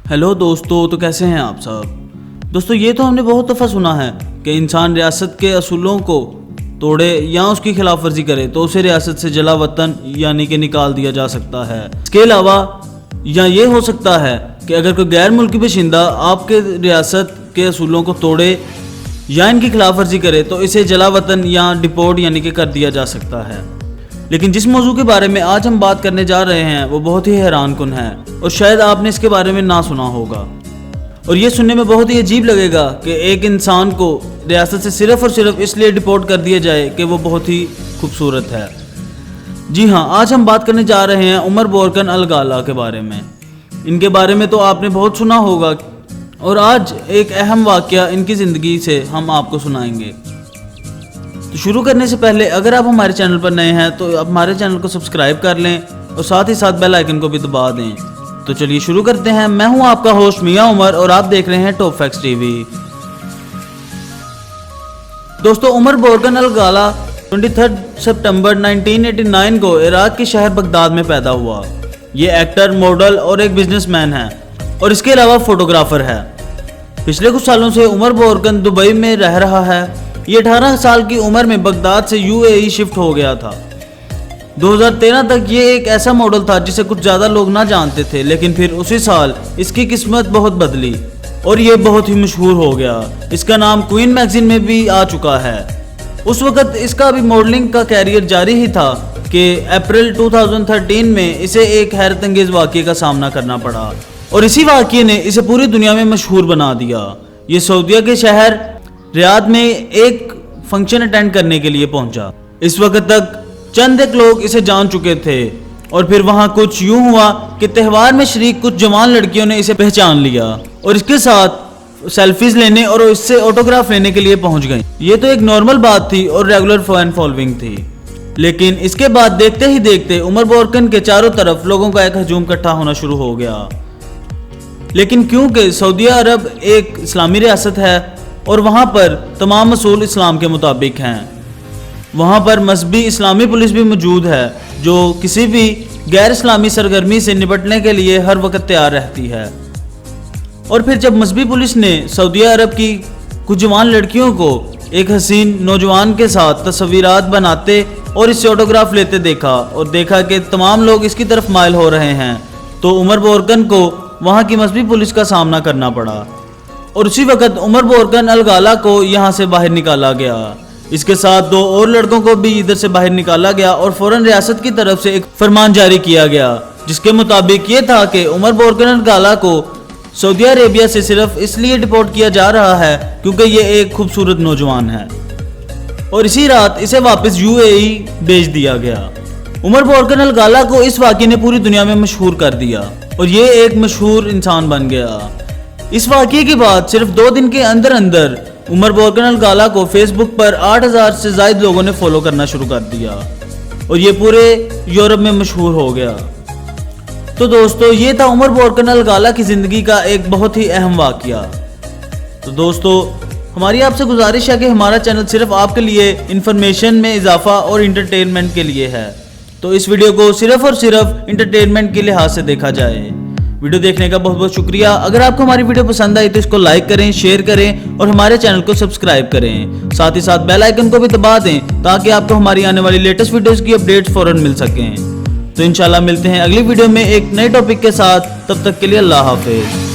Hello दोस्तों, तो कैसे हैं आप सब। दोस्तों ये तो हमने बहुत दफ़ा सुना है कि इंसान रियासत के असूलों को तोड़े या उसकी खिलाफ वर्जी करे तो उसे रियासत से जला वतन यानी कि निकाल दिया जा सकता है। इसके अलावा या ये हो सकता है कि अगर कोई गैर मुल्की बाशिंदा आपके रियासत के असूलों को तोड़े या इनकी खिलाफ वर्जी करे तो इसे जला वतन या डिपोर्ट यानी कि कर दिया जा सकता है। लेकिन जिस मौजू के बारे में आज हम बात करने जा रहे हैं वो बहुत ही हैरान कुन है और शायद आपने इसके बारे में ना सुना होगा। और ये सुनने में बहुत ही अजीब लगेगा कि एक इंसान को रियासत से सिर्फ और सिर्फ इसलिए डिपोर्ट कर दिया जाए कि वो बहुत ही खूबसूरत है। जी हाँ, आज हम बात करने जा रहे हैं उमर बोरकन अल-गाला के बारे में। इनके बारे में तो आपने बहुत सुना होगा और आज एक अहम वाक़या इनकी ज़िंदगी से हम आपको सुनाएंगे। तो शुरू करने से पहले अगर आप हमारे चैनल पर नए हैं तो आप हमारे चैनल को सब्सक्राइब कर लें और साथ ही साथ बेल आइकन को भी दबा दें। तो चलिए शुरू करते हैं। मैं हूं आपका होस्ट मियां उमर और आप देख रहे हैं टॉप फैक्ट्स टीवी। दोस्तों, उमर बोरकन अल-गाला 23 सितंबर 1989 को इराक के शहर बगदाद में पैदा हुआ। ये एक्टर, मॉडल और एक बिजनेसमैन है और इसके अलावा फोटोग्राफर है। पिछले कुछ सालों से उमर बोरकन दुबई में रह रहा है। ये 18 साल की उम्र में बगदाद से यूएई शिफ्ट हो गया था। 2013 तक ये एक ऐसा मॉडल था जिसे कुछ ज़्यादा लोग ना जानते थे, लेकिन फिर उसी साल इसकी किस्मत बहुत बदली और ये बहुत ही मशहूर हो गया। इसका नाम क्वीन मैगजीन में भी आ चुका है। उस वक़्त इसका भी मॉडलिंग का कैरियर जारी ही था कि अप्रैल 2013 में इसे एक हैरत अंगेज़ वाक़ये का सामना करना पड़ा और इसी वाक़ये ने इसे पूरी दुनिया में मशहूर बना दिया। ये सऊदीया के शहर रियाद में एक फंक्शन अटेंड करने के लिए पहुंचा। इस वक्त तक चंद एक लोग इसे जान चुके थे और फिर वहां कुछ यूं हुआ कि त्यौहार में शरीक कुछ जवान लड़कियों ने इसे पहचान लिया और इसके साथ सेल्फीज लेने और इससे ऑटोग्राफ लेने के लिए पहुंच गई। ये तो एक नॉर्मल बात थी और रेगुलर फैन फॉलोइंग थी, लेकिन इसके बाद देखते ही देखते उमर बोरकन के चारों तरफ लोगों का एक हजूम इकट्ठा होना शुरू हो गया। लेकिन क्योंकि सऊदीया अरब एक इस्लामी रियासत है और वहाँ पर तमाम असूल इस्लाम के मुताबिक हैं, वहाँ पर मजहबी इस्लामी पुलिस भी मौजूद है जो किसी भी गैर इस्लामी सरगर्मी से निपटने के लिए हर वक्त तैयार रहती है। और फिर जब मजहबी पुलिस ने सऊदीया अरब की कुछ जवान लड़कियों को एक हसीन नौजवान के साथ तस्वीरात बनाते और इससे ऑटोग्राफ लेते देखा और देखा कि तमाम लोग इसकी तरफ माइल हो रहे हैं, तो उमर बोरकन को वहाँ की मजहबी पुलिस का सामना करना पड़ा और उसी वक्त उमर बोरकन अल-गाला को यहाँ से बाहर निकाला गया। इसके साथ 2 और लड़कों को भी इधर से बाहर निकाला गया और फौरन रियासत की तरफ से एक फरमान जारी किया गया जिसके मुताबिक ये था कि उमर बोरकन अल-गाला को सऊदी अरेबिया से सिर्फ इसलिए डिपोर्ट किया जा रहा है क्योंकि ये एक खूबसूरत नौजवान है और इसी रात इसे वापस यूएई भेज दिया गया। उमर बोरकन अल-गाला को इस वाक़ये ने पूरी दुनिया में मशहूर कर दिया और ये एक मशहूर इंसान बन गया। इस वाक़ये के बाद सिर्फ 2 दिन के अंदर अंदर उमर बोरकन अल-गाला को फेसबुक पर 8000 से ज़ायद लोगों ने फॉलो करना शुरू कर दिया और ये पूरे यूरोप में मशहूर हो गया। तो दोस्तों, ये था उमर बोरकन अल-गाला की ज़िंदगी का एक बहुत ही अहम वाक़या। तो दोस्तों, हमारी आपसे गुजारिश है कि हमारा चैनल सिर्फ आपके लिए इन्फॉर्मेशन में इजाफा और इंटरटेनमेंट के लिए है, तो इस वीडियो को सिर्फ और सिर्फ इंटरटेनमेंट के लिहाज से देखा जाए। वीडियो देखने का बहुत बहुत शुक्रिया। अगर आपको हमारी वीडियो पसंद आई तो इसको लाइक करें, शेयर करें और हमारे चैनल को सब्सक्राइब करें। साथ ही साथ बेल आइकन को भी दबा दें ताकि आपको हमारी आने वाली लेटेस्ट वीडियोस की अपडेट्स फौरन मिल सकें। तो इंशाल्लाह मिलते हैं अगली वीडियो में एक नए टॉपिक के साथ। तब तक के लिए अल्लाह हाफिज।